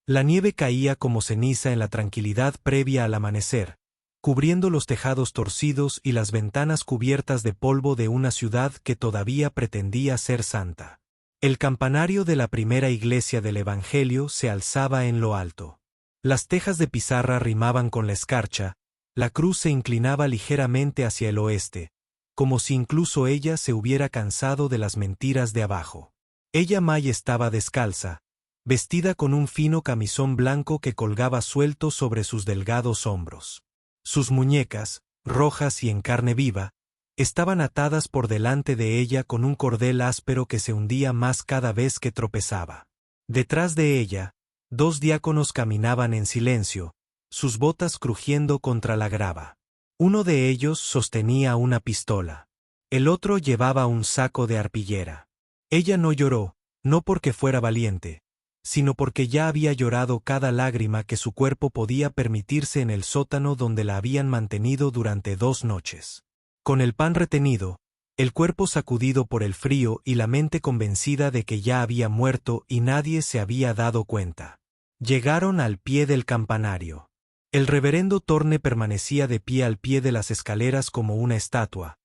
La nieve caía como ceniza en la tranquilidad previa al amanecer, cubriendo los tejados torcidos y las ventanas cubiertas de polvo de una ciudad que todavía pretendía ser santa. El campanario de la primera iglesia del Evangelio se alzaba en lo alto. Las tejas de pizarra rimaban con la escarcha, la cruz se inclinaba ligeramente hacia el oeste, como si incluso ella se hubiera cansado de las mentiras de abajo. Ella May estaba descalza, vestida con un fino camisón blanco que colgaba suelto sobre sus delgados hombros. Sus muñecas, rojas y en carne viva, estaban atadas por delante de ella con un cordel áspero que se hundía más cada vez que tropezaba. Detrás de ella, dos diáconos caminaban en silencio, sus botas crujiendo contra la grava. Uno de ellos sostenía una pistola. El otro llevaba un saco de arpillera. Ella no lloró, no porque fuera valiente, sino porque ya había llorado cada lágrima que su cuerpo podía permitirse en el sótano donde la habían mantenido durante 2 noches. Con el pan retenido, el cuerpo sacudido por el frío y la mente convencida de que ya había muerto y nadie se había dado cuenta. Llegaron al pie del campanario. El reverendo Thorne permanecía de pie al pie de las escaleras como una estatua,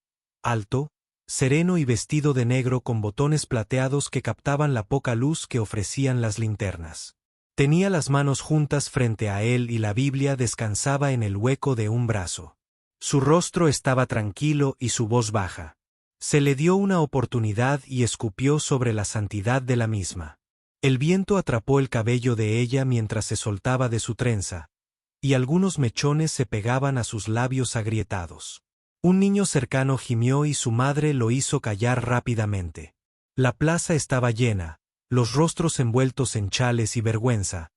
alto, sereno y vestido de negro con botones plateados que captaban la poca luz que ofrecían las linternas. Tenía las manos juntas frente a él y la Biblia descansaba en el hueco de un brazo. Su rostro estaba tranquilo y su voz baja. Se le dio una oportunidad y escupió sobre la santidad de la misma. El viento atrapó el cabello de ella mientras se soltaba de su trenza, y algunos mechones se pegaban a sus labios agrietados. Un niño cercano gimió y su madre lo hizo callar rápidamente. La plaza estaba llena, los rostros envueltos en chales y vergüenza,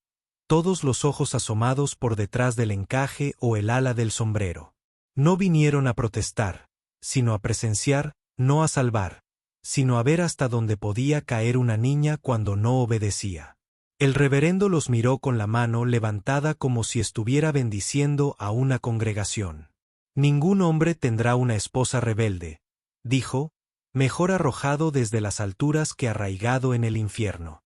todos los ojos asomados por detrás del encaje o el ala del sombrero. No vinieron a protestar, sino a presenciar, no a salvar, sino a ver hasta dónde podía caer una niña cuando no obedecía. El reverendo los miró con la mano levantada como si estuviera bendiciendo a una congregación. Ningún hombre tendrá una esposa rebelde, dijo, mejor arrojado desde las alturas que arraigado en el infierno.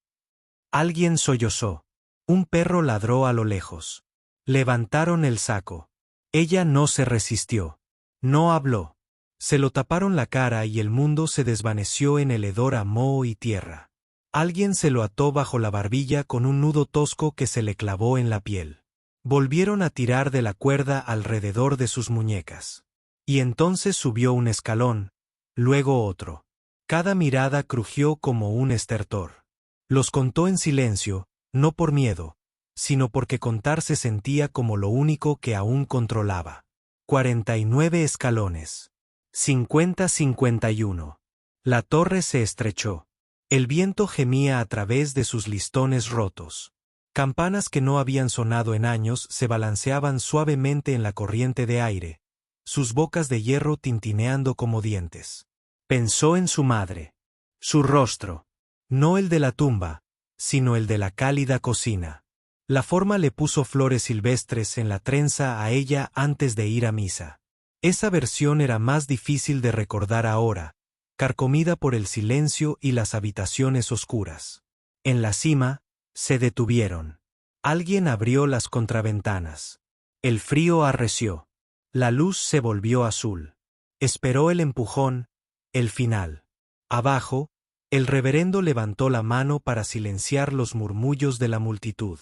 Alguien sollozó. Un perro ladró a lo lejos. Levantaron el saco. Ella no se resistió. No habló. Se lo taparon la cara y el mundo se desvaneció en el hedor a moho y tierra. Alguien se lo ató bajo la barbilla con un nudo tosco que se le clavó en la piel. Volvieron a tirar de la cuerda alrededor de sus muñecas. Y entonces subió un escalón, luego otro. Cada mirada crujió como un estertor. Los contó en silencio, no por miedo, sino porque contar se sentía como lo único que aún controlaba. 49 escalones. 50-51. La torre se estrechó. El viento gemía a través de sus listones rotos. Campanas que no habían sonado en años se balanceaban suavemente en la corriente de aire, sus bocas de hierro tintineando como dientes. Pensó en su madre. Su rostro. No el de la tumba, sino el de la cálida cocina. La forma le puso flores silvestres en la trenza a ella antes de ir a misa. Esa versión era más difícil de recordar ahora, carcomida por el silencio y las habitaciones oscuras. En la cima, se detuvieron. Alguien abrió las contraventanas. El frío arreció. La luz se volvió azul. Esperó el empujón, el final. Abajo, el reverendo levantó la mano para silenciar los murmullos de la multitud.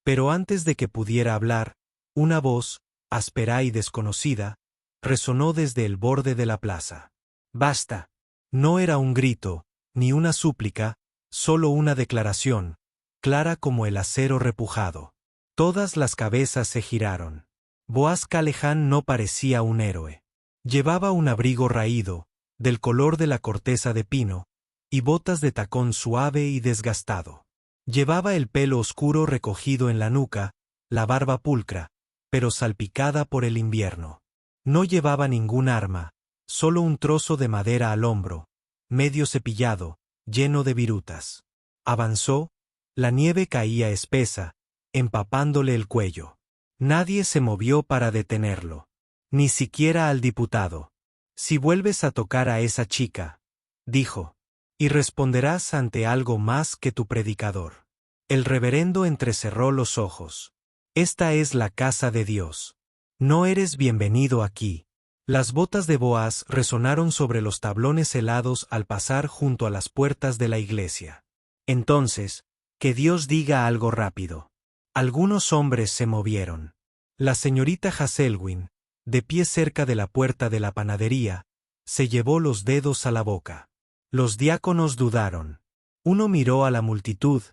Pero antes de que pudiera hablar, una voz, áspera y desconocida, resonó desde el borde de la plaza. «Basta». No era un grito, ni una súplica, solo una declaración, clara como el acero repujado. Todas las cabezas se giraron. Boaz Callejan no parecía un héroe. Llevaba un abrigo raído, del color de la corteza de pino, y botas de tacón suave y desgastado. Llevaba el pelo oscuro recogido en la nuca, la barba pulcra, pero salpicada por el invierno. No llevaba ningún arma, solo un trozo de madera al hombro, medio cepillado, lleno de virutas. Avanzó, la nieve caía espesa, empapándole el cuello. Nadie se movió para detenerlo. Ni siquiera al diputado. «Si vuelves a tocar a esa chica», dijo, «y responderás ante algo más que tu predicador». El reverendo entrecerró los ojos. Esta es la casa de Dios. No eres bienvenido aquí. Las botas de Boaz resonaron sobre los tablones helados al pasar junto a las puertas de la iglesia. Entonces, que Dios diga algo rápido. Algunos hombres se movieron. La señorita Haselwyn, de pie cerca de la puerta de la panadería, se llevó los dedos a la boca. Los diáconos dudaron. Uno miró a la multitud,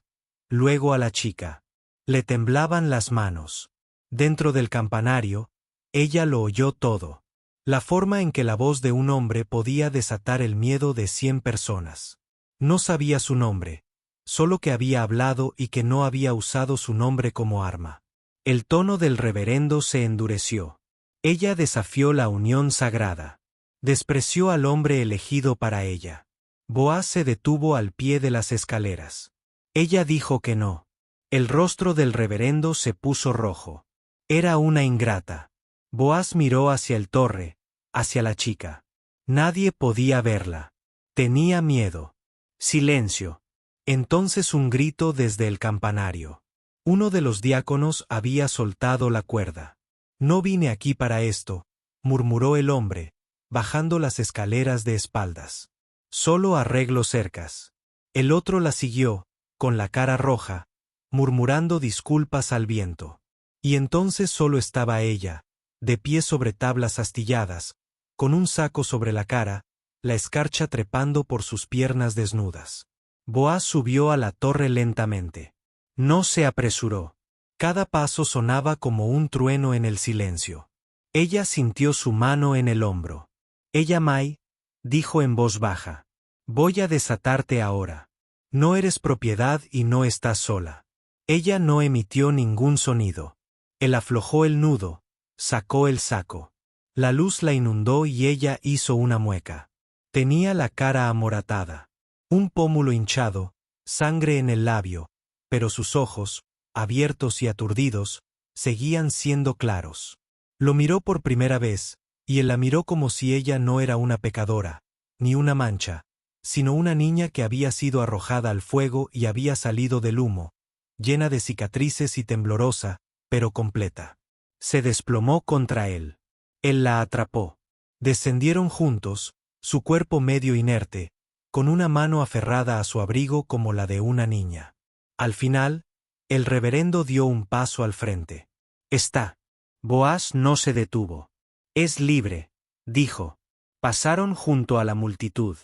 luego a la chica. Le temblaban las manos. Dentro del campanario, ella lo oyó todo. La forma en que la voz de un hombre podía desatar el miedo de 100 personas. No sabía su nombre, solo que había hablado y que no había usado su nombre como arma. El tono del reverendo se endureció. Ella desafió la unión sagrada. Despreció al hombre elegido para ella. Boaz se detuvo al pie de las escaleras. Ella dijo que no. El rostro del reverendo se puso rojo. Era una ingrata. Boaz miró hacia el torre, hacia la chica. Nadie podía verla. Tenía miedo. Silencio. Entonces un grito desde el campanario. Uno de los diáconos había soltado la cuerda. No vine aquí para esto, murmuró el hombre, bajando las escaleras de espaldas. Solo arreglo cercas. El otro la siguió, con la cara roja, murmurando disculpas al viento. Y entonces solo estaba ella, de pie sobre tablas astilladas, con un saco sobre la cara, la escarcha trepando por sus piernas desnudas. Boaz subió a la torre lentamente. No se apresuró. Cada paso sonaba como un trueno en el silencio. Ella sintió su mano en el hombro. Ella Mai, dijo en voz baja. Voy a desatarte ahora. No eres propiedad y no estás sola. Ella no emitió ningún sonido. Él aflojó el nudo, sacó el saco. La luz la inundó y ella hizo una mueca. Tenía la cara amoratada. Un pómulo hinchado, sangre en el labio, pero sus ojos, abiertos y aturdidos, seguían siendo claros. Lo miró por primera vez, y él la miró como si ella no era una pecadora, ni una mancha, sino una niña que había sido arrojada al fuego y había salido del humo, llena de cicatrices y temblorosa, pero completa. Se desplomó contra él. Él la atrapó. Descendieron juntos, su cuerpo medio inerte, con una mano aferrada a su abrigo como la de una niña. Al final, el reverendo dio un paso al frente. Está. Boaz no se detuvo. Es libre, dijo. Pasaron junto a la multitud.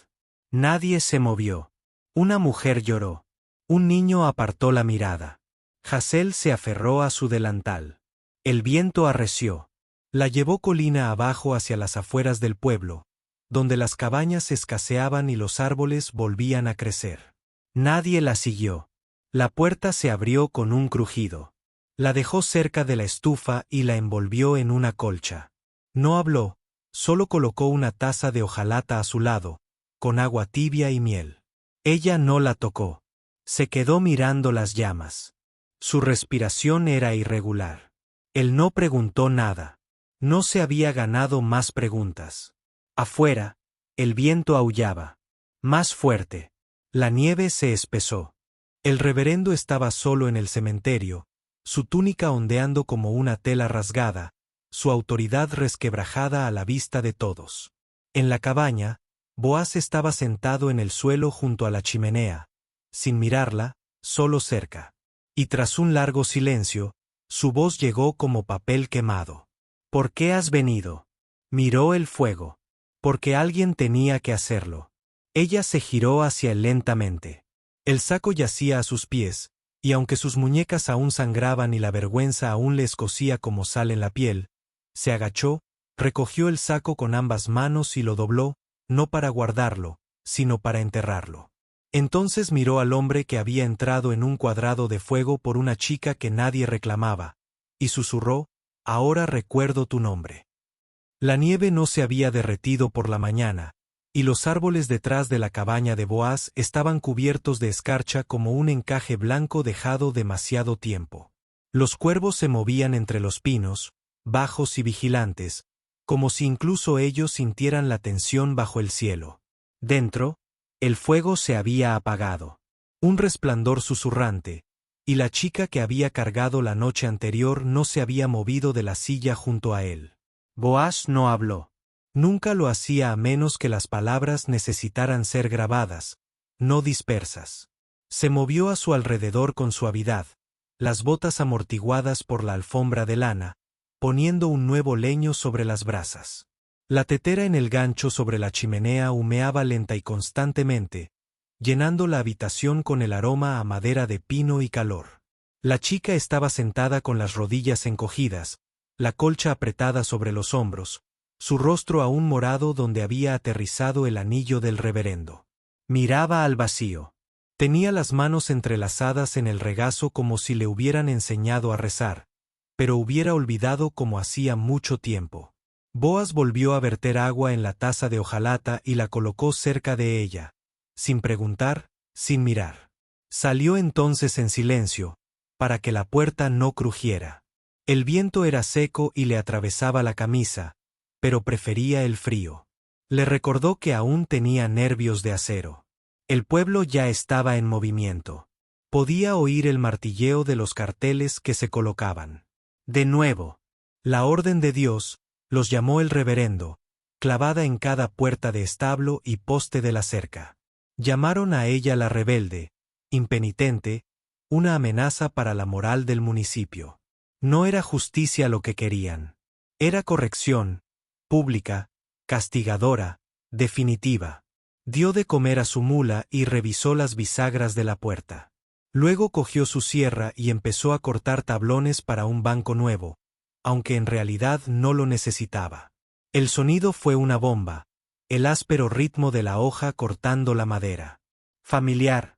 Nadie se movió. Una mujer lloró. Un niño apartó la mirada. Hasel se aferró a su delantal. El viento arreció. La llevó colina abajo hacia las afueras del pueblo, donde las cabañas escaseaban y los árboles volvían a crecer. Nadie la siguió. La puerta se abrió con un crujido. La dejó cerca de la estufa y la envolvió en una colcha. No habló, solo colocó una taza de hojalata a su lado, con agua tibia y miel. Ella no la tocó. Se quedó mirando las llamas. Su respiración era irregular. Él no preguntó nada. No se había ganado más preguntas. Afuera, el viento aullaba. Más fuerte. La nieve se espesó. El reverendo estaba solo en el cementerio, su túnica ondeando como una tela rasgada, su autoridad resquebrajada a la vista de todos. En la cabaña, Boaz estaba sentado en el suelo junto a la chimenea, sin mirarla, solo cerca. Y tras un largo silencio, su voz llegó como papel quemado. ¿Por qué has venido? Miró el fuego. Porque alguien tenía que hacerlo. Ella se giró hacia él lentamente. El saco yacía a sus pies, y aunque sus muñecas aún sangraban y la vergüenza aún le escocía como sal en la piel, se agachó, recogió el saco con ambas manos y lo dobló, no para guardarlo, sino para enterrarlo. Entonces miró al hombre que había entrado en un cuadrado de fuego por una chica que nadie reclamaba, y susurró, «Ahora recuerdo tu nombre». La nieve no se había derretido por la mañana, y los árboles detrás de la cabaña de Boaz estaban cubiertos de escarcha como un encaje blanco dejado demasiado tiempo. Los cuervos se movían entre los pinos, bajos y vigilantes, como si incluso ellos sintieran la tensión bajo el cielo. Dentro, el fuego se había apagado. Un resplandor susurrante, y la chica que había cargado la noche anterior no se había movido de la silla junto a él. Boaz no habló. Nunca lo hacía a menos que las palabras necesitaran ser grabadas, no dispersas. Se movió a su alrededor con suavidad, las botas amortiguadas por la alfombra de lana, poniendo un nuevo leño sobre las brasas. La tetera en el gancho sobre la chimenea humeaba lenta y constantemente, llenando la habitación con el aroma a madera de pino y calor. La chica estaba sentada con las rodillas encogidas, la colcha apretada sobre los hombros, su rostro aún morado donde había aterrizado el anillo del reverendo. Miraba al vacío. Tenía las manos entrelazadas en el regazo como si le hubieran enseñado a rezar, pero hubiera olvidado como hacía mucho tiempo. Boaz volvió a verter agua en la taza de hojalata y la colocó cerca de ella, sin preguntar, sin mirar. Salió entonces en silencio, para que la puerta no crujiera. El viento era seco y le atravesaba la camisa, pero prefería el frío. Le recordó que aún tenía nervios de acero. El pueblo ya estaba en movimiento. Podía oír el martilleo de los carteles que se colocaban. De nuevo, la orden de Dios, los llamó el reverendo, clavada en cada puerta de establo y poste de la cerca. Llamaron a ella la rebelde, impenitente, una amenaza para la moral del municipio. No era justicia lo que querían. Era corrección, pública, castigadora, definitiva. Dio de comer a su mula y revisó las bisagras de la puerta. Luego cogió su sierra y empezó a cortar tablones para un banco nuevo, aunque en realidad no lo necesitaba. El sonido fue una bomba, el áspero ritmo de la hoja cortando la madera. Familiar,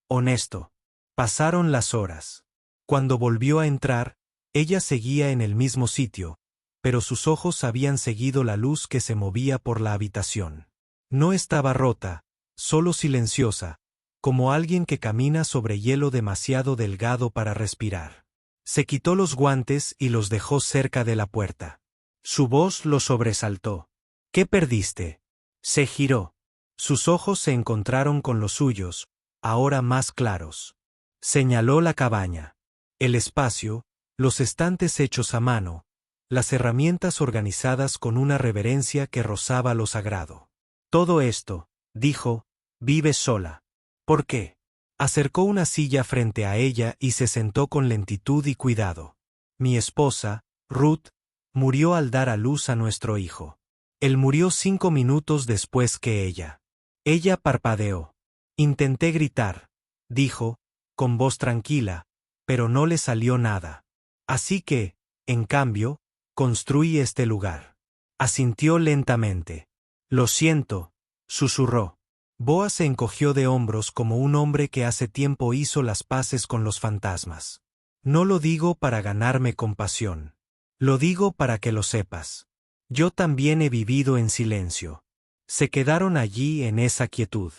honesto. Pasaron las horas. Cuando volvió a entrar, ella seguía en el mismo sitio, pero sus ojos habían seguido la luz que se movía por la habitación. No estaba rota, solo silenciosa, como alguien que camina sobre hielo demasiado delgado para respirar. Se quitó los guantes y los dejó cerca de la puerta. Su voz lo sobresaltó. ¿Qué perdiste? Se giró. Sus ojos se encontraron con los suyos, ahora más claros. Señaló la cabaña. El espacio, los estantes hechos a mano, las herramientas organizadas con una reverencia que rozaba lo sagrado. Todo esto, dijo, vive sola. ¿Por qué? Acercó una silla frente a ella y se sentó con lentitud y cuidado. Mi esposa, Ruth, murió al dar a luz a nuestro hijo. Él murió 5 minutos después que ella. Ella parpadeó. Intenté gritar, dijo, con voz tranquila, pero no le salió nada. Así que, en cambio, construí este lugar. Asintió lentamente. Lo siento, susurró. Boaz se encogió de hombros como un hombre que hace tiempo hizo las paces con los fantasmas. No lo digo para ganarme compasión. Lo digo para que lo sepas. Yo también he vivido en silencio. Se quedaron allí en esa quietud.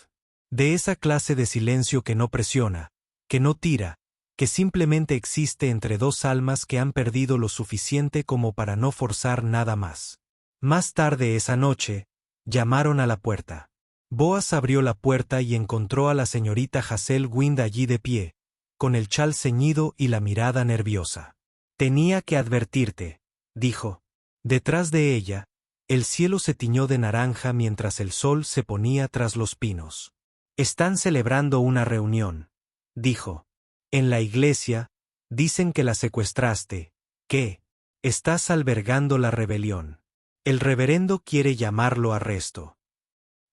De esa clase de silencio que no presiona, que no tira, que simplemente existe entre dos almas que han perdido lo suficiente como para no forzar nada más. Más tarde esa noche, llamaron a la puerta. Boaz abrió la puerta y encontró a la señorita Hazel Wind allí de pie, con el chal ceñido y la mirada nerviosa. Tenía que advertirte, dijo. Detrás de ella, el cielo se tiñó de naranja mientras el sol se ponía tras los pinos. Están celebrando una reunión, dijo. En la iglesia, dicen que la secuestraste, que estás albergando la rebelión. El reverendo quiere llamarlo arresto.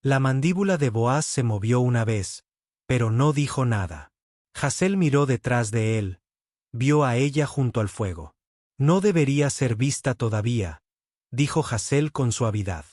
La mandíbula de Boaz se movió una vez, pero no dijo nada. Hazel miró detrás de él. Vio a ella junto al fuego. No debería ser vista todavía, dijo Hazel con suavidad.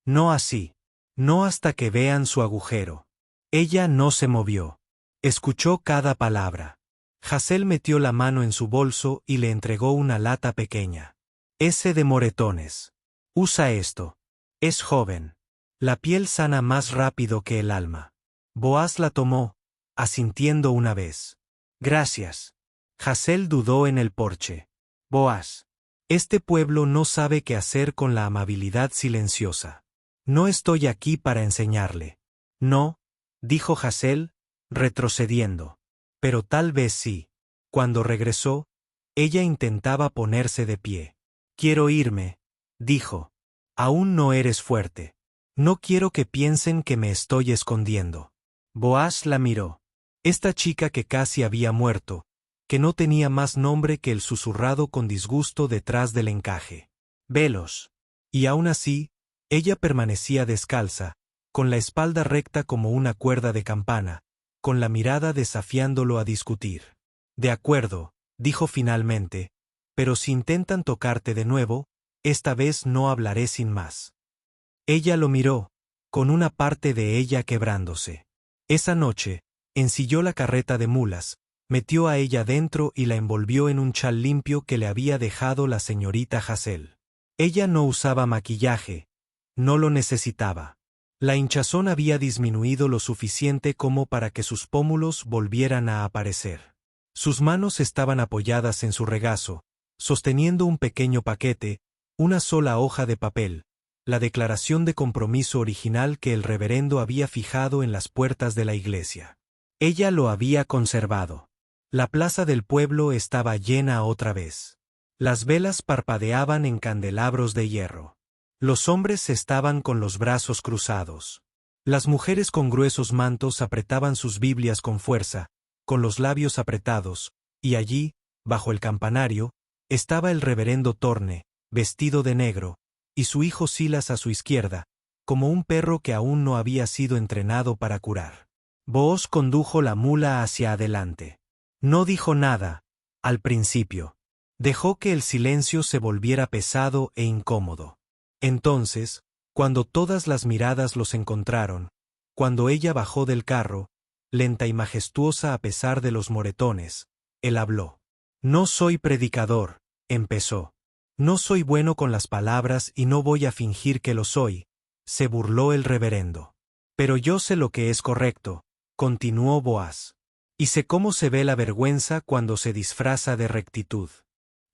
No así. No hasta que vean su agujero. Ella no se movió. Escuchó cada palabra. Hazel metió la mano en su bolso y le entregó una lata pequeña. Ese de moretones. Usa esto. Es joven. La piel sana más rápido que el alma. Boaz la tomó, asintiendo una vez. Gracias. Hazel dudó en el porche. Boaz. Este pueblo no sabe qué hacer con la amabilidad silenciosa. No estoy aquí para enseñarle. No, dijo Hazel, retrocediendo. Pero tal vez sí. Cuando regresó, ella intentaba ponerse de pie. «Quiero irme», dijo. «Aún no eres fuerte. No quiero que piensen que me estoy escondiendo». Boaz la miró. Esta chica que casi había muerto, que no tenía más nombre que el susurrado con disgusto detrás del encaje. «Velos». Y aún así, ella permanecía descalza, con la espalda recta como una cuerda de campana, con la mirada desafiándolo a discutir. «De acuerdo», dijo finalmente, «pero si intentan tocarte de nuevo, esta vez no hablaré sin más». Ella lo miró, con una parte de ella quebrándose. Esa noche, ensilló la carreta de mulas, metió a ella dentro y la envolvió en un chal limpio que le había dejado la señorita Hassel. Ella no usaba maquillaje, no lo necesitaba. La hinchazón había disminuido lo suficiente como para que sus pómulos volvieran a aparecer. Sus manos estaban apoyadas en su regazo, sosteniendo un pequeño paquete, una sola hoja de papel, la declaración de compromiso original que el reverendo había fijado en las puertas de la iglesia. Ella lo había conservado. La plaza del pueblo estaba llena otra vez. Las velas parpadeaban en candelabros de hierro. Los hombres estaban con los brazos cruzados. Las mujeres con gruesos mantos apretaban sus Biblias con fuerza, con los labios apretados, y allí, bajo el campanario, estaba el reverendo Thorne, vestido de negro, y su hijo Silas a su izquierda, como un perro que aún no había sido entrenado para curar. Booz condujo la mula hacia adelante. No dijo nada, al principio. Dejó que el silencio se volviera pesado e incómodo. Entonces, cuando todas las miradas los encontraron, cuando ella bajó del carro, lenta y majestuosa a pesar de los moretones, él habló. «No soy predicador», empezó. «No soy bueno con las palabras y no voy a fingir que lo soy», se burló el reverendo. «Pero yo sé lo que es correcto», continuó Boaz. «Y sé cómo se ve la vergüenza cuando se disfraza de rectitud».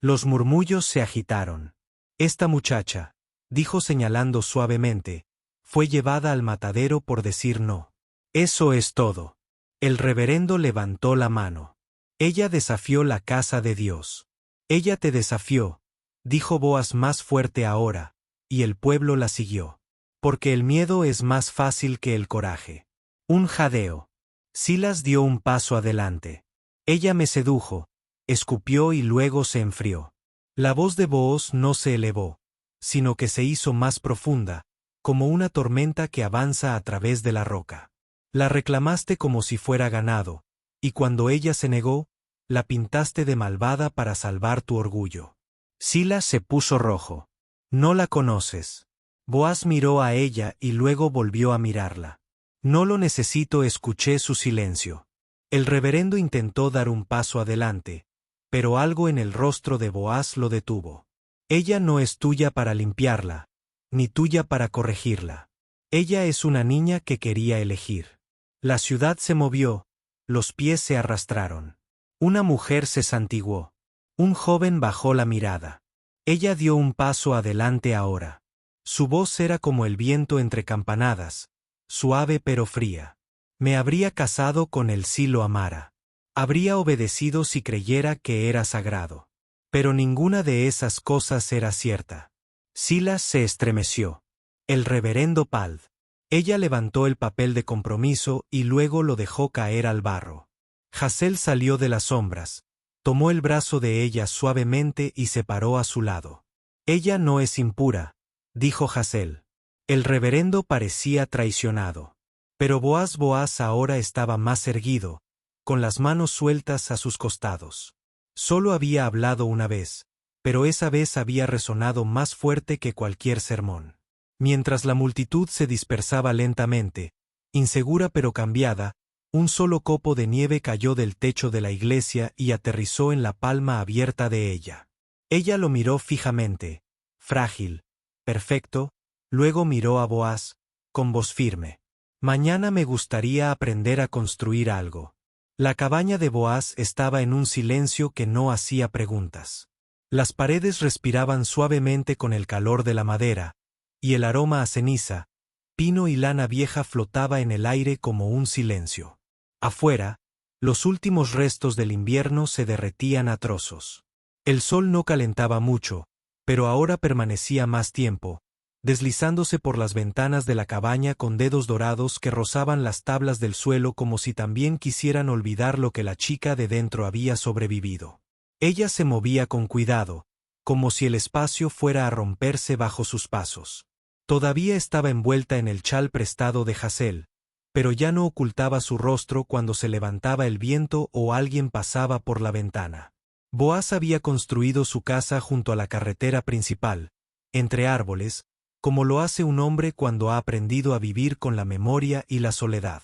Los murmullos se agitaron. «Esta muchacha», dijo señalando suavemente, «fue llevada al matadero por decir no. Eso es todo». El reverendo levantó la mano. «Ella desafió la casa de Dios». «Ella te desafió», dijo Boaz más fuerte ahora, y el pueblo la siguió. «Porque el miedo es más fácil que el coraje». Un jadeo. Silas dio un paso adelante. «Ella me sedujo», escupió y luego se enfrió. La voz de Booz no se elevó, sino que se hizo más profunda, como una tormenta que avanza a través de la roca. La reclamaste como si fuera ganado, y cuando ella se negó, la pintaste de malvada para salvar tu orgullo. Silas se puso rojo. «No la conoces». Boaz miró a ella y luego volvió a mirarla. «No lo necesito», escuché su silencio. El reverendo intentó dar un paso adelante, pero algo en el rostro de Boaz lo detuvo. «Ella no es tuya para limpiarla, ni tuya para corregirla. Ella es una niña que quería elegir». La ciudad se movió, los pies se arrastraron. Una mujer se santiguó. Un joven bajó la mirada. Ella dio un paso adelante ahora. Su voz era como el viento entre campanadas, suave pero fría. «Me habría casado con él si lo amara. Habría obedecido si creyera que era sagrado. Pero ninguna de esas cosas era cierta». Silas se estremeció. El reverendo Pald. Ella levantó el papel de compromiso y luego lo dejó caer al barro. Hassel salió de las sombras, tomó el brazo de ella suavemente y se paró a su lado. «Ella no es impura», dijo Hassel. El reverendo parecía traicionado. Pero Boaz ahora estaba más erguido, con las manos sueltas a sus costados. Solo había hablado una vez, pero esa vez había resonado más fuerte que cualquier sermón. Mientras la multitud se dispersaba lentamente, insegura pero cambiada, un solo copo de nieve cayó del techo de la iglesia y aterrizó en la palma abierta de ella. Ella lo miró fijamente, frágil, perfecto, luego miró a Boaz, con voz firme. «Mañana me gustaría aprender a construir algo». La cabaña de Boaz estaba en un silencio que no hacía preguntas. Las paredes respiraban suavemente con el calor de la madera, y el aroma a ceniza, pino y lana vieja flotaba en el aire como un silencio. Afuera, Los últimos restos del invierno se derretían a trozos. El sol no calentaba mucho, pero ahora permanecía más tiempo, deslizándose por las ventanas de la cabaña con dedos dorados que rozaban las tablas del suelo como si también quisieran olvidar lo que la chica de dentro había sobrevivido. Ella se movía con cuidado, como si el espacio fuera a romperse bajo sus pasos. Todavía estaba envuelta en el chal prestado de Hazel, pero ya no ocultaba su rostro cuando se levantaba el viento o alguien pasaba por la ventana. Boaz había construido su casa junto a la carretera principal, entre árboles, como lo hace un hombre cuando ha aprendido a vivir con la memoria y la soledad.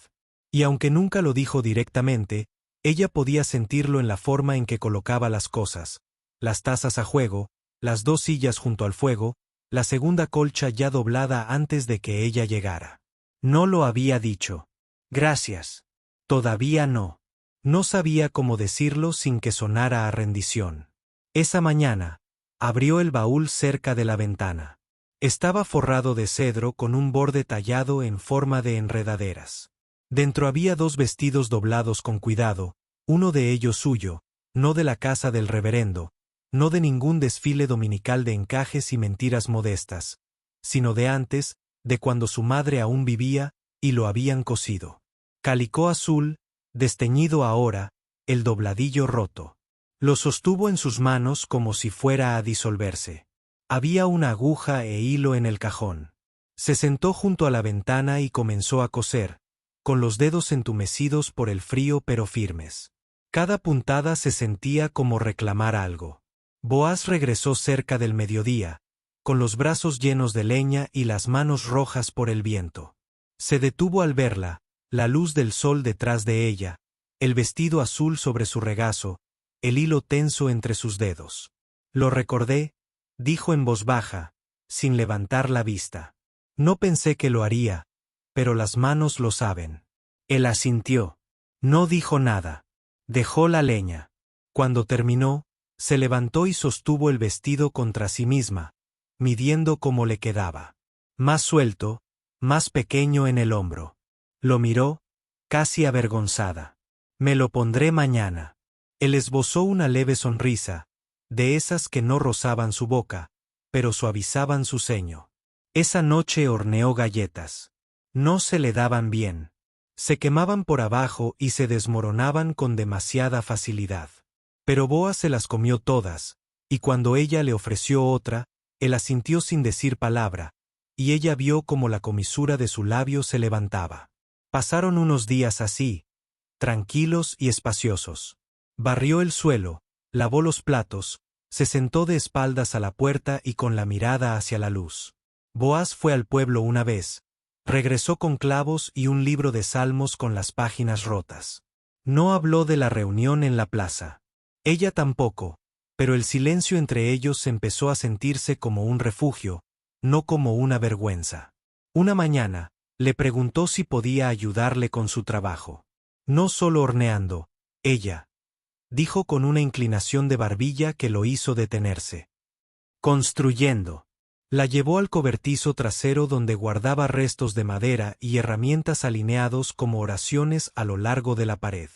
Y aunque nunca lo dijo directamente, ella podía sentirlo en la forma en que colocaba las cosas, las tazas a juego, las 2 sillas junto al fuego, la segunda colcha ya doblada antes de que ella llegara. No lo había dicho. Gracias. Todavía no. No sabía cómo decirlo sin que sonara a rendición. Esa mañana, abrió el baúl cerca de la ventana. Estaba forrado de cedro con un borde tallado en forma de enredaderas. Dentro había 2 vestidos doblados con cuidado, uno de ellos suyo, no de la casa del reverendo, no de ningún desfile dominical de encajes y mentiras modestas, sino de antes, de cuando su madre aún vivía, y lo habían cosido. Calicó azul, desteñido ahora, el dobladillo roto. Lo sostuvo en sus manos como si fuera a disolverse. Había una aguja e hilo en el cajón. Se sentó junto a la ventana y comenzó a coser, con los dedos entumecidos por el frío pero firmes. Cada puntada se sentía como reclamar algo. Boaz regresó cerca del mediodía, con los brazos llenos de leña y las manos rojas por el viento. Se detuvo al verla, la luz del sol detrás de ella, el vestido azul sobre su regazo, el hilo tenso entre sus dedos. Lo recordé, dijo en voz baja, sin levantar la vista. No pensé que lo haría, pero las manos lo saben. Él asintió. No dijo nada. Dejó la leña. Cuando terminó, se levantó y sostuvo el vestido contra sí misma, midiendo cómo le quedaba. Más suelto, más pequeño en el hombro. Lo miró, casi avergonzada. Me lo pondré mañana. Él esbozó una leve sonrisa, de esas que no rozaban su boca, pero suavizaban su ceño. Esa noche horneó galletas. No se le daban bien. Se quemaban por abajo y se desmoronaban con demasiada facilidad. Pero Boaz se las comió todas, y cuando ella le ofreció otra, él asintió sin decir palabra, y ella vio cómo la comisura de su labio se levantaba. Pasaron unos días así, tranquilos y espaciosos. Barrió el suelo, lavó los platos, se sentó de espaldas a la puerta y con la mirada hacia la luz. Boaz fue al pueblo una vez. Regresó con clavos y un libro de salmos con las páginas rotas. No habló de la reunión en la plaza. Ella tampoco, pero el silencio entre ellos empezó a sentirse como un refugio, no como una vergüenza. Una mañana, le preguntó si podía ayudarle con su trabajo. No solo horneando, ella, dijo con una inclinación de barbilla que lo hizo detenerse. Construyendo. La llevó al cobertizo trasero donde guardaba restos de madera y herramientas alineados como oraciones a lo largo de la pared.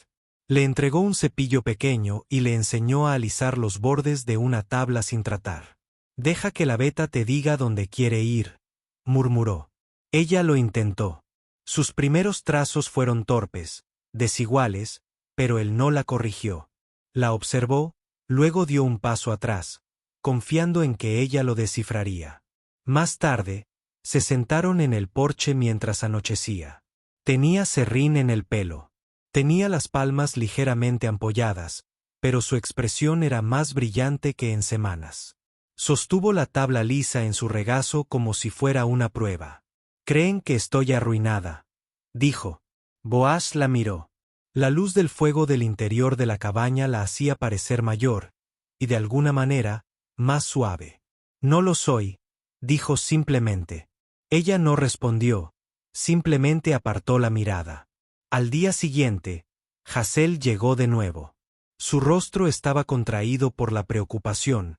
Le entregó un cepillo pequeño y le enseñó a alisar los bordes de una tabla sin tratar. Deja que la beta te diga dónde quiere ir, murmuró. Ella lo intentó. Sus primeros trazos fueron torpes, desiguales, pero él no la corrigió. La observó, luego dio un paso atrás, confiando en que ella lo descifraría. Más tarde, se sentaron en el porche mientras anochecía. Tenía serrín en el pelo. Tenía las palmas ligeramente ampolladas, pero su expresión era más brillante que en semanas. Sostuvo la tabla lisa en su regazo como si fuera una prueba. Creen que estoy arruinada, dijo. Boaz la miró. La luz del fuego del interior de la cabaña la hacía parecer mayor, y de alguna manera, más suave. No lo soy, dijo simplemente. Ella no respondió, simplemente apartó la mirada. Al día siguiente, Hazel llegó de nuevo. Su rostro estaba contraído por la preocupación,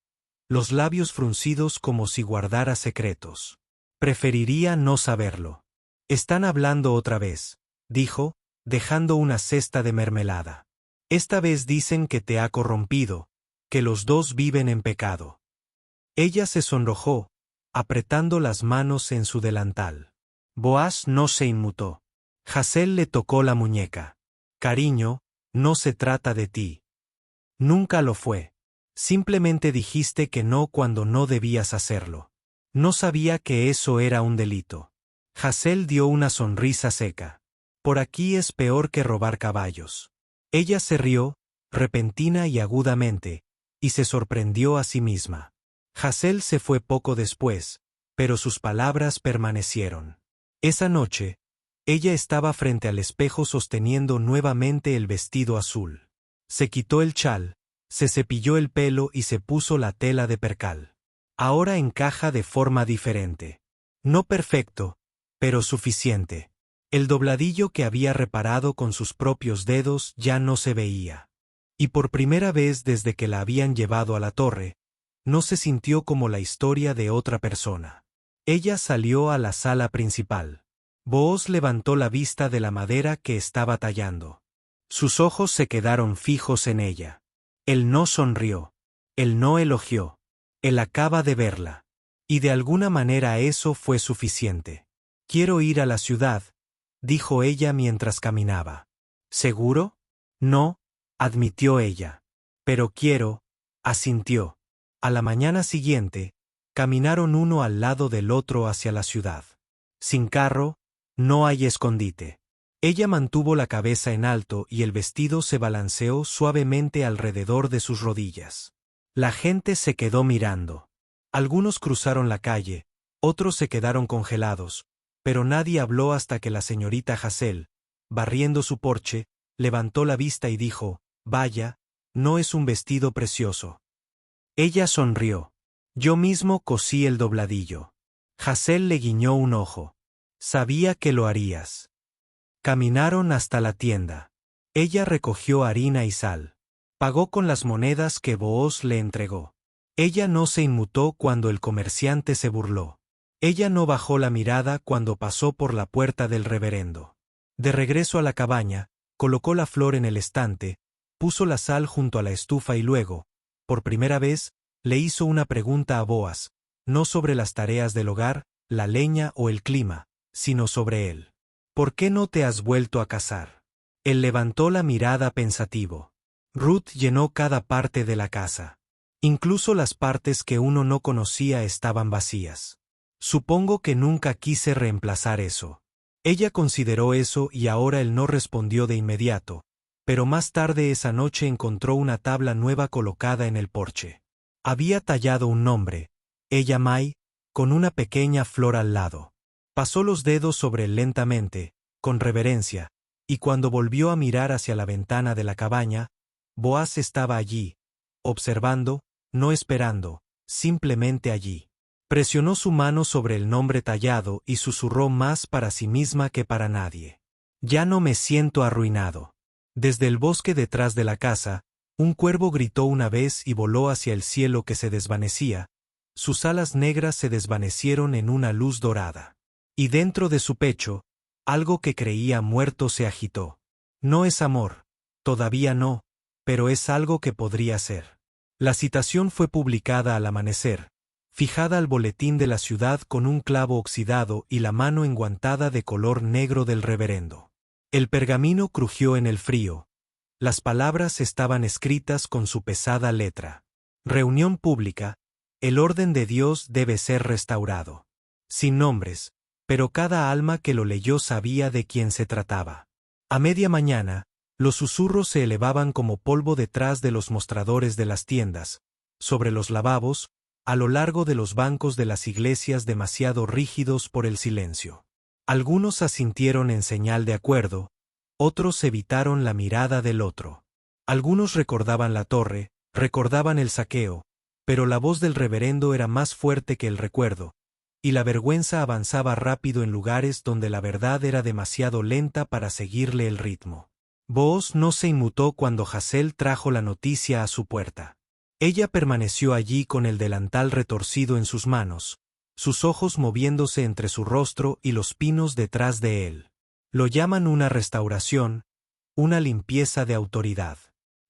los labios fruncidos como si guardara secretos. Preferiría no saberlo. Están hablando otra vez, dijo, dejando una cesta de mermelada. Esta vez dicen que te ha corrompido, que los dos viven en pecado. Ella se sonrojó, apretando las manos en su delantal. Boaz no se inmutó. Hazael le tocó la muñeca. Cariño, no se trata de ti. Nunca lo fue. Simplemente dijiste que no cuando no debías hacerlo. No sabía que eso era un delito. Hazael dio una sonrisa seca. Por aquí es peor que robar caballos. Ella se rió, repentina y agudamente, y se sorprendió a sí misma. Hazael se fue poco después, pero sus palabras permanecieron. Esa noche, ella estaba frente al espejo sosteniendo nuevamente el vestido azul. Se quitó el chal, se cepilló el pelo y se puso la tela de percal. Ahora encaja de forma diferente. No perfecto, pero suficiente. El dobladillo que había reparado con sus propios dedos ya no se veía. Y por primera vez desde que la habían llevado a la torre, no se sintió como la historia de otra persona. Ella salió a la sala principal. Booz levantó la vista de la madera que estaba tallando. Sus ojos se quedaron fijos en ella. Él no sonrió. Él no elogió. Él acaba de verla. Y de alguna manera eso fue suficiente. Quiero ir a la ciudad, dijo ella mientras caminaba. ¿Seguro? No, admitió ella. Pero quiero, asintió. A la mañana siguiente, caminaron uno al lado del otro hacia la ciudad. Sin carro, no hay escondite. Ella mantuvo la cabeza en alto y el vestido se balanceó suavemente alrededor de sus rodillas. La gente se quedó mirando. Algunos cruzaron la calle, otros se quedaron congelados, pero nadie habló hasta que la señorita Hazael, barriendo su porche, levantó la vista y dijo: «Vaya, no es un vestido precioso». Ella sonrió. «Yo mismo cosí el dobladillo». Hazael le guiñó un ojo. «Sabía que lo harías». Caminaron hasta la tienda. Ella recogió harina y sal. Pagó con las monedas que Booz le entregó. Ella no se inmutó cuando el comerciante se burló. Ella no bajó la mirada cuando pasó por la puerta del reverendo. De regreso a la cabaña, colocó la flor en el estante, puso la sal junto a la estufa y luego, por primera vez, le hizo una pregunta a Boaz, no sobre las tareas del hogar, la leña o el clima, sino sobre él. ¿Por qué no te has vuelto a casar? Él levantó la mirada pensativo. Ruth llenó cada parte de la casa. Incluso las partes que uno no conocía estaban vacías. Supongo que nunca quise reemplazar eso. Ella consideró eso y ahora él no respondió de inmediato, pero más tarde esa noche encontró una tabla nueva colocada en el porche. Había tallado un nombre, ella Mai, con una pequeña flor al lado. Pasó los dedos sobre él lentamente, con reverencia, y cuando volvió a mirar hacia la ventana de la cabaña, Boaz estaba allí, observando, no esperando, simplemente allí. Presionó su mano sobre el nombre tallado y susurró más para sí misma que para nadie. «Ya no me siento arruinado». Desde el bosque detrás de la casa, un cuervo gritó una vez y voló hacia el cielo que se desvanecía. Sus alas negras se desvanecieron en una luz dorada. Y dentro de su pecho, algo que creía muerto se agitó. No es amor, todavía no, pero es algo que podría ser. La citación fue publicada al amanecer, fijada al boletín de la ciudad con un clavo oxidado y la mano enguantada de color negro del reverendo. El pergamino crujió en el frío. Las palabras estaban escritas con su pesada letra. Reunión pública, el orden de Dios debe ser restaurado. Sin nombres, pero cada alma que lo leyó sabía de quién se trataba. A media mañana, los susurros se elevaban como polvo detrás de los mostradores de las tiendas, sobre los lavabos, a lo largo de los bancos de las iglesias demasiado rígidos por el silencio. Algunos asintieron en señal de acuerdo, otros evitaron la mirada del otro. Algunos recordaban la torre, recordaban el saqueo, pero la voz del reverendo era más fuerte que el recuerdo, y la vergüenza avanzaba rápido en lugares donde la verdad era demasiado lenta para seguirle el ritmo. Booz no se inmutó cuando Hazael trajo la noticia a su puerta. Ella permaneció allí con el delantal retorcido en sus manos, sus ojos moviéndose entre su rostro y los pinos detrás de él. Lo llaman una restauración, una limpieza de autoridad.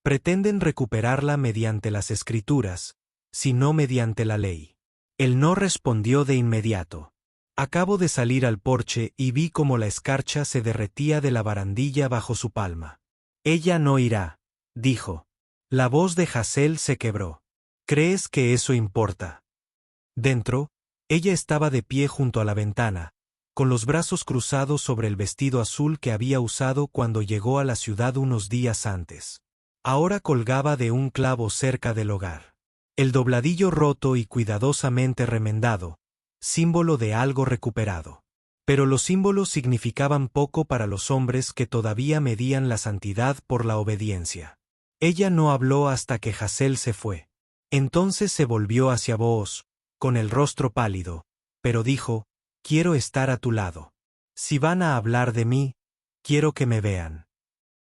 Pretenden recuperarla mediante las escrituras, sino mediante la ley. Él no respondió de inmediato. Acabo de salir al porche y vi cómo la escarcha se derretía de la barandilla bajo su palma. Ella no irá, dijo. La voz de Hazael se quebró. ¿Crees que eso importa? Dentro, ella estaba de pie junto a la ventana, con los brazos cruzados sobre el vestido azul que había usado cuando llegó a la ciudad unos días antes. Ahora colgaba de un clavo cerca del hogar. El dobladillo roto y cuidadosamente remendado, símbolo de algo recuperado. Pero los símbolos significaban poco para los hombres que todavía medían la santidad por la obediencia. Ella no habló hasta que Hazael se fue. Entonces se volvió hacia Booz, con el rostro pálido, pero dijo: quiero estar a tu lado. Si van a hablar de mí, quiero que me vean.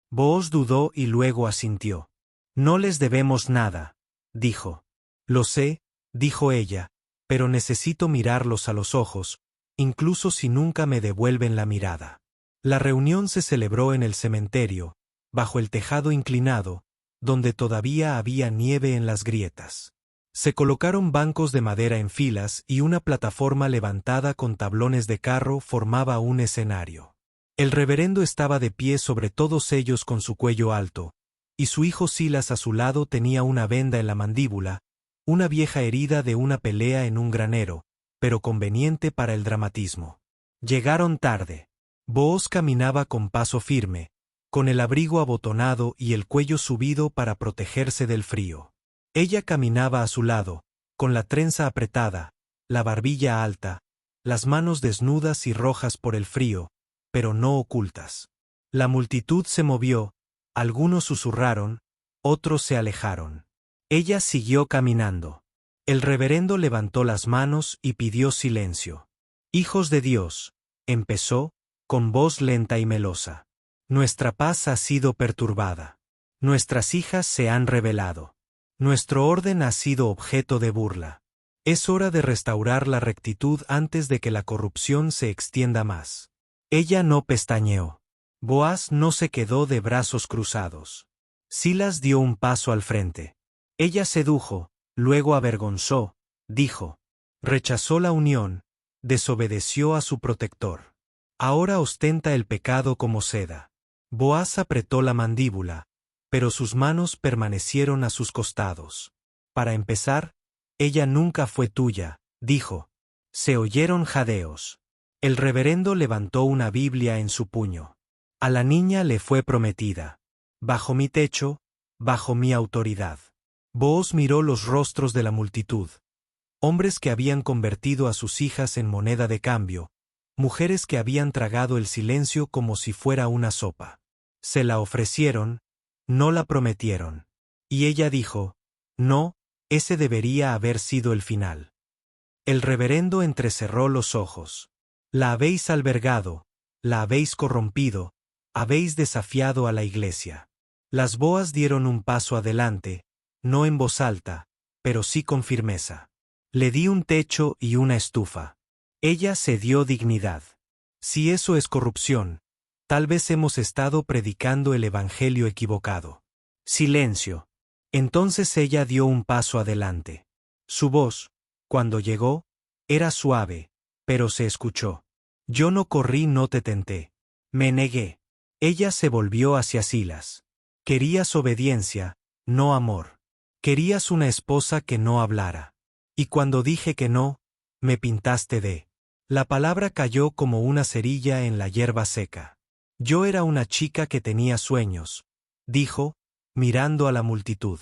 Booz dudó y luego asintió. No les debemos nada, dijo. Lo sé, dijo ella, pero necesito mirarlos a los ojos, incluso si nunca me devuelven la mirada. La reunión se celebró en el cementerio, bajo el tejado inclinado, donde todavía había nieve en las grietas. Se colocaron bancos de madera en filas y una plataforma levantada con tablones de carro formaba un escenario. El reverendo estaba de pie sobre todos ellos con su cuello alto, y su hijo Silas a su lado tenía una venda en la mandíbula, una vieja herida de una pelea en un granero, pero conveniente para el dramatismo. Llegaron tarde. Booz caminaba con paso firme, con el abrigo abotonado y el cuello subido para protegerse del frío. Ella caminaba a su lado, con la trenza apretada, la barbilla alta, las manos desnudas y rojas por el frío, pero no ocultas. La multitud se movió, algunos susurraron, otros se alejaron. Ella siguió caminando. El reverendo levantó las manos y pidió silencio. Hijos de Dios, empezó, con voz lenta y melosa. Nuestra paz ha sido perturbada. Nuestras hijas se han rebelado. Nuestro orden ha sido objeto de burla. Es hora de restaurar la rectitud antes de que la corrupción se extienda más. Ella no pestañeó. Boaz no se quedó de brazos cruzados. Silas dio un paso al frente. Ella sedujo, luego avergonzó, dijo. Rechazó la unión, desobedeció a su protector. Ahora ostenta el pecado como seda. Boaz apretó la mandíbula, pero sus manos permanecieron a sus costados. Para empezar, ella nunca fue tuya, dijo. Se oyeron jadeos. El reverendo levantó una Biblia en su puño. A la niña le fue prometida. Bajo mi techo, bajo mi autoridad. Booz miró los rostros de la multitud. Hombres que habían convertido a sus hijas en moneda de cambio, mujeres que habían tragado el silencio como si fuera una sopa. Se la ofrecieron, no la prometieron. Y ella dijo, no, ese debería haber sido el final. El reverendo entrecerró los ojos. La habéis albergado, la habéis corrompido, habéis desafiado a la iglesia. Las boas dieron un paso adelante, no en voz alta, pero sí con firmeza. Le di un techo y una estufa. Ella se dio dignidad. Si eso es corrupción, tal vez hemos estado predicando el evangelio equivocado. Silencio. Entonces ella dio un paso adelante. Su voz, cuando llegó, era suave, pero se escuchó. Yo no corrí, no te tenté. Me negué. Ella se volvió hacia Silas. Querías obediencia, no amor. Querías una esposa que no hablara. Y cuando dije que no, me pintaste de. La palabra cayó como una cerilla en la hierba seca. Yo era una chica que tenía sueños, dijo, mirando a la multitud.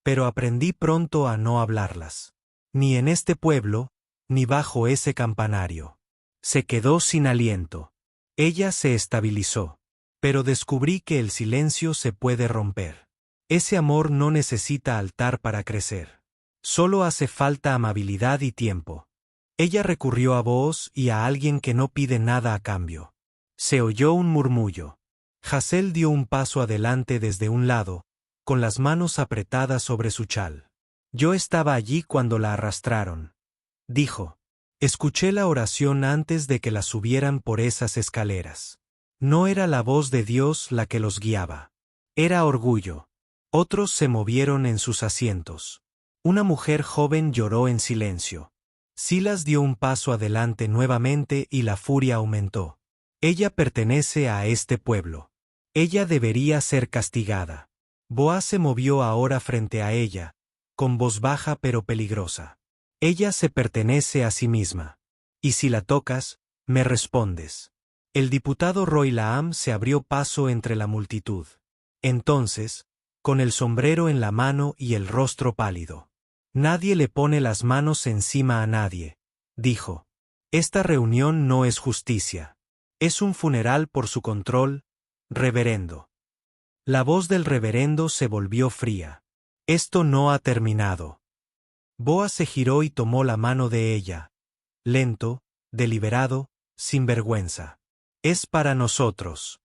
Pero aprendí pronto a no hablarlas. Ni en este pueblo, ni bajo ese campanario. Se quedó sin aliento. Ella se estabilizó. Pero descubrí que el silencio se puede romper. Ese amor no necesita altar para crecer. Solo hace falta amabilidad y tiempo. Ella recurrió a Booz y a alguien que no pide nada a cambio. Se oyó un murmullo. Hazael dio un paso adelante desde un lado, con las manos apretadas sobre su chal. Yo estaba allí cuando la arrastraron. Dijo. Escuché la oración antes de que la subieran por esas escaleras. No era la voz de Dios la que los guiaba. Era orgullo. Otros se movieron en sus asientos. Una mujer joven lloró en silencio. Silas dio un paso adelante nuevamente y la furia aumentó. Ella pertenece a este pueblo. Ella debería ser castigada. Boaz se movió ahora frente a ella, con voz baja pero peligrosa. Ella se pertenece a sí misma. Y si la tocas, me respondes. El diputado Roy Laham se abrió paso entre la multitud. Entonces, con el sombrero en la mano y el rostro pálido. Nadie le pone las manos encima a nadie, dijo. Esta reunión no es justicia. Es un funeral por su control, reverendo. La voz del reverendo se volvió fría. Esto no ha terminado. Boaz se giró y tomó la mano de ella. Lento, deliberado, sin vergüenza. Es para nosotros.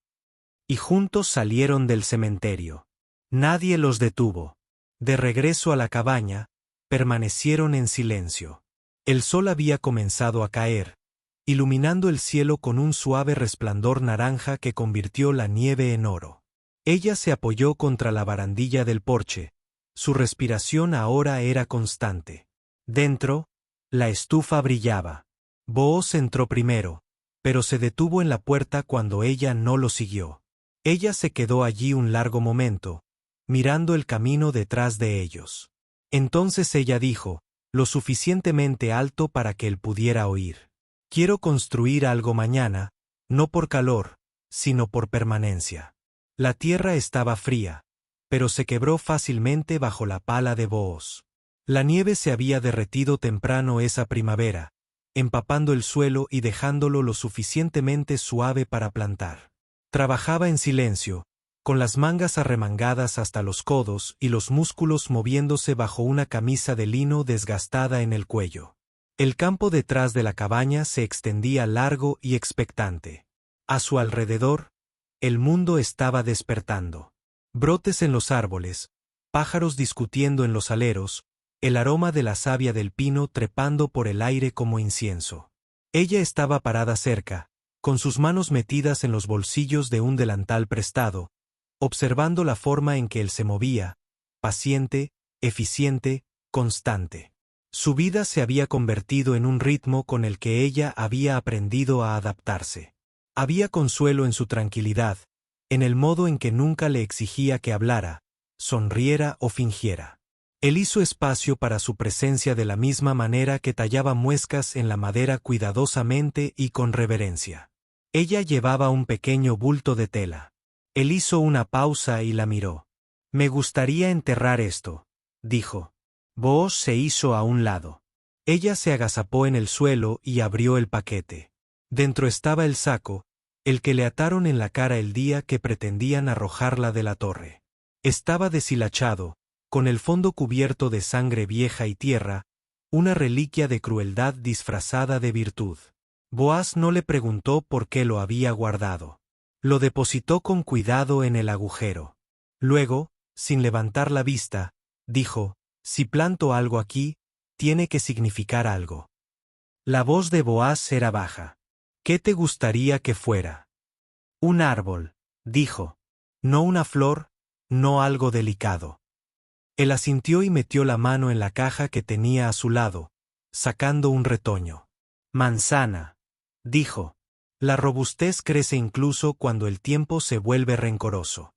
Y juntos salieron del cementerio. Nadie los detuvo. De regreso a la cabaña, permanecieron en silencio. El sol había comenzado a caer, iluminando el cielo con un suave resplandor naranja que convirtió la nieve en oro. Ella se apoyó contra la barandilla del porche. Su respiración ahora era constante. Dentro, la estufa brillaba. Booz entró primero, pero se detuvo en la puerta cuando ella no lo siguió. Ella se quedó allí un largo momento, mirando el camino detrás de ellos. Entonces ella dijo, lo suficientemente alto para que él pudiera oír. Quiero construir algo mañana, no por calor, sino por permanencia. La tierra estaba fría, pero se quebró fácilmente bajo la pala de Booz. La nieve se había derretido temprano esa primavera, empapando el suelo y dejándolo lo suficientemente suave para plantar. Trabajaba en silencio, con las mangas arremangadas hasta los codos y los músculos moviéndose bajo una camisa de lino desgastada en el cuello. El campo detrás de la cabaña se extendía largo y expectante. A su alrededor, el mundo estaba despertando. Brotes en los árboles, pájaros discutiendo en los aleros, el aroma de la savia del pino trepando por el aire como incienso. Ella estaba parada cerca, con sus manos metidas en los bolsillos de un delantal prestado, observando la forma en que él se movía, paciente, eficiente, constante. Su vida se había convertido en un ritmo con el que ella había aprendido a adaptarse. Había consuelo en su tranquilidad, en el modo en que nunca le exigía que hablara, sonriera o fingiera. Él hizo espacio para su presencia de la misma manera que tallaba muescas en la madera cuidadosamente y con reverencia. Ella llevaba un pequeño bulto de tela. Él hizo una pausa y la miró. Me gustaría enterrar esto, dijo. Booz se hizo a un lado. Ella se agazapó en el suelo y abrió el paquete. Dentro estaba el saco, el que le ataron en la cara el día que pretendían arrojarla de la torre. Estaba deshilachado, con el fondo cubierto de sangre vieja y tierra, una reliquia de crueldad disfrazada de virtud. Boaz no le preguntó por qué lo había guardado. Lo depositó con cuidado en el agujero. Luego, sin levantar la vista, dijo, si planto algo aquí, tiene que significar algo. La voz de Boaz era baja. ¿Qué te gustaría que fuera? Un árbol, dijo. No una flor, no algo delicado. Él asintió y metió la mano en la caja que tenía a su lado, sacando un retoño. Manzana, dijo. La robustez crece incluso cuando el tiempo se vuelve rencoroso.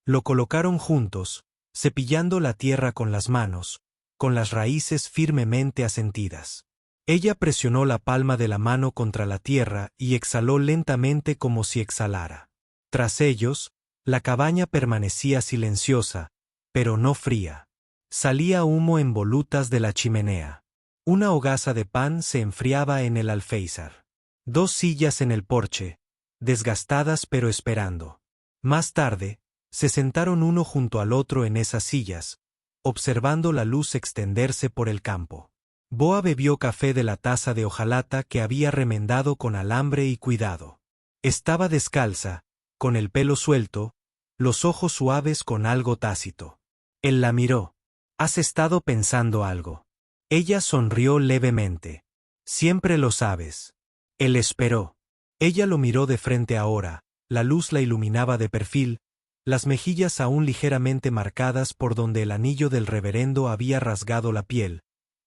Lo colocaron juntos, cepillando la tierra con las manos, con las raíces firmemente asentidas. Ella presionó la palma de la mano contra la tierra y exhaló lentamente como si exhalara. Tras ellos, la cabaña permanecía silenciosa, pero no fría. Salía humo en volutas de la chimenea. Una hogaza de pan se enfriaba en el alféizar. 2 sillas en el porche, desgastadas pero esperando. Más tarde, se sentaron uno junto al otro en esas sillas, observando la luz extenderse por el campo. Boa bebió café de la taza de hojalata que había remendado con alambre y cuidado. Estaba descalza, con el pelo suelto, los ojos suaves con algo tácito. Él la miró. ¿Has estado pensando algo? Ella sonrió levemente. Siempre lo sabes. Él esperó. Ella lo miró de frente ahora, la luz la iluminaba de perfil, las mejillas aún ligeramente marcadas por donde el anillo del reverendo había rasgado la piel,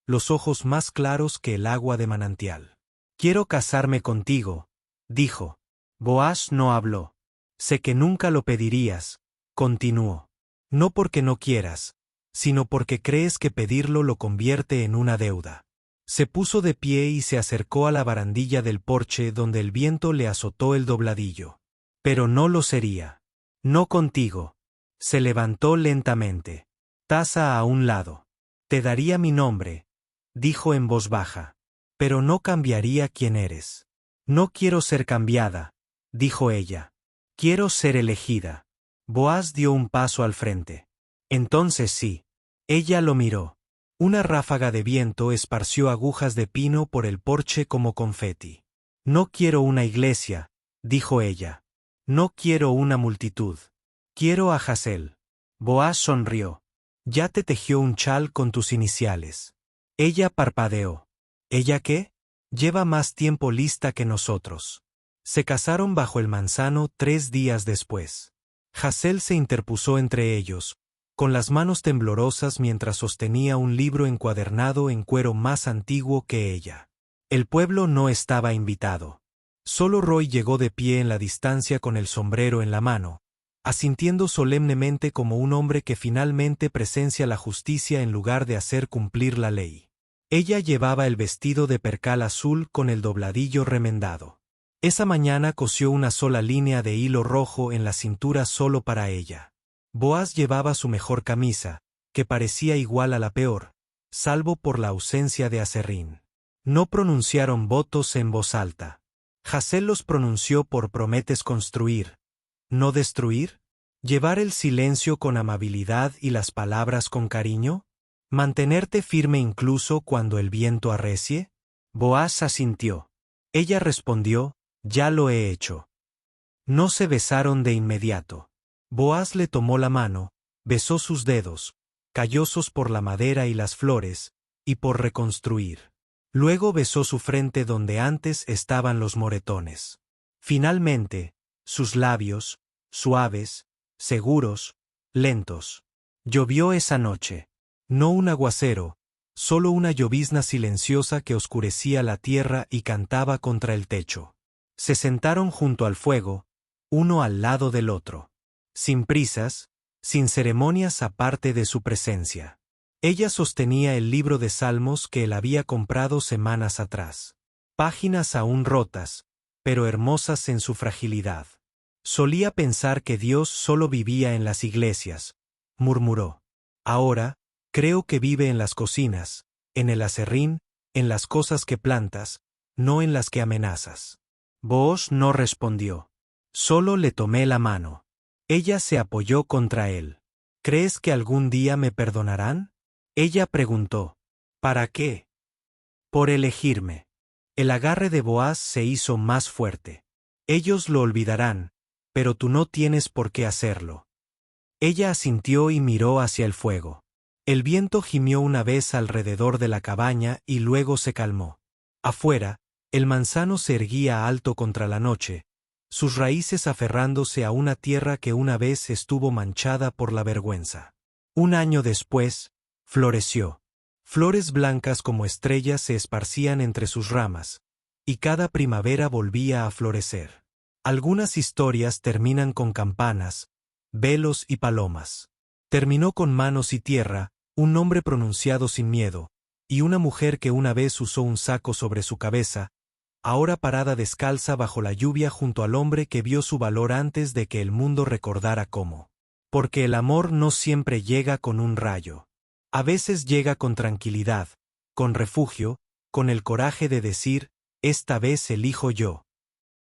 los ojos más claros que el agua de manantial. «Quiero casarme contigo», dijo. Boaz no habló. «Sé que nunca lo pedirías», continuó. «No porque no quieras, sino porque crees que pedirlo lo convierte en una deuda». Se puso de pie y se acercó a la barandilla del porche donde el viento le azotó el dobladillo. «Pero no lo sería. No contigo». Se levantó lentamente. «Taza a un lado. Te daría mi nombre», dijo en voz baja. «Pero no cambiaría quién eres». «No quiero ser cambiada», dijo ella. «Quiero ser elegida». Boaz dio un paso al frente. «Entonces sí». Ella lo miró. Una ráfaga de viento esparció agujas de pino por el porche como confeti. «No quiero una iglesia», dijo ella. «No quiero una multitud. Quiero a Hazael». Boaz sonrió. «Ya te tejió un chal con tus iniciales». Ella parpadeó. ¿Ella qué? Lleva más tiempo lista que nosotros. Se casaron bajo el manzano 3 días después. Hazael se interpuso entre ellos, con las manos temblorosas mientras sostenía un libro encuadernado en cuero más antiguo que ella. El pueblo no estaba invitado. Solo Roy llegó de pie en la distancia con el sombrero en la mano, asintiendo solemnemente como un hombre que finalmente presencia la justicia en lugar de hacer cumplir la ley. Ella llevaba el vestido de percal azul con el dobladillo remendado. Esa mañana cosió una sola línea de hilo rojo en la cintura solo para ella. Boaz llevaba su mejor camisa, que parecía igual a la peor, salvo por la ausencia de aserrín. No pronunciaron votos en voz alta. Hazael los pronunció por «prometes construir, no destruir», «llevar el silencio con amabilidad y las palabras con cariño», «mantenerte firme incluso cuando el viento arrecie». Boaz asintió. Ella respondió: «Ya lo he hecho». No se besaron de inmediato. Boaz le tomó la mano, besó sus dedos, callosos por la madera y las flores, y por reconstruir. Luego besó su frente donde antes estaban los moretones. Finalmente, sus labios, suaves, seguros, lentos. Llovió esa noche. No un aguacero, solo una llovizna silenciosa que oscurecía la tierra y cantaba contra el techo. Se sentaron junto al fuego, uno al lado del otro. Sin prisas, sin ceremonias aparte de su presencia. Ella sostenía el libro de Salmos que él había comprado semanas atrás. Páginas aún rotas, pero hermosas en su fragilidad. Solía pensar que Dios solo vivía en las iglesias, murmuró. Ahora, creo que vive en las cocinas, en el aserrín, en las cosas que plantas, no en las que amenazas. Boaz no respondió. Solo le tomé la mano. Ella se apoyó contra él. ¿Crees que algún día me perdonarán? Ella preguntó. ¿Para qué? Por elegirme. El agarre de Boaz se hizo más fuerte. Ellos lo olvidarán, pero tú no tienes por qué hacerlo. Ella asintió y miró hacia el fuego. El viento gimió una vez alrededor de la cabaña y luego se calmó. Afuera, el manzano se erguía alto contra la noche, sus raíces aferrándose a una tierra que una vez estuvo manchada por la vergüenza. Un año después, floreció. Flores blancas como estrellas se esparcían entre sus ramas, y cada primavera volvía a florecer. Algunas historias terminan con campanas, velos y palomas. Terminó con manos y tierra, un nombre pronunciado sin miedo, y una mujer que una vez usó un saco sobre su cabeza, ahora parada descalza bajo la lluvia junto al hombre que vio su valor antes de que el mundo recordara cómo. Porque el amor no siempre llega con un rayo. A veces llega con tranquilidad, con refugio, con el coraje de decir, esta vez elijo yo.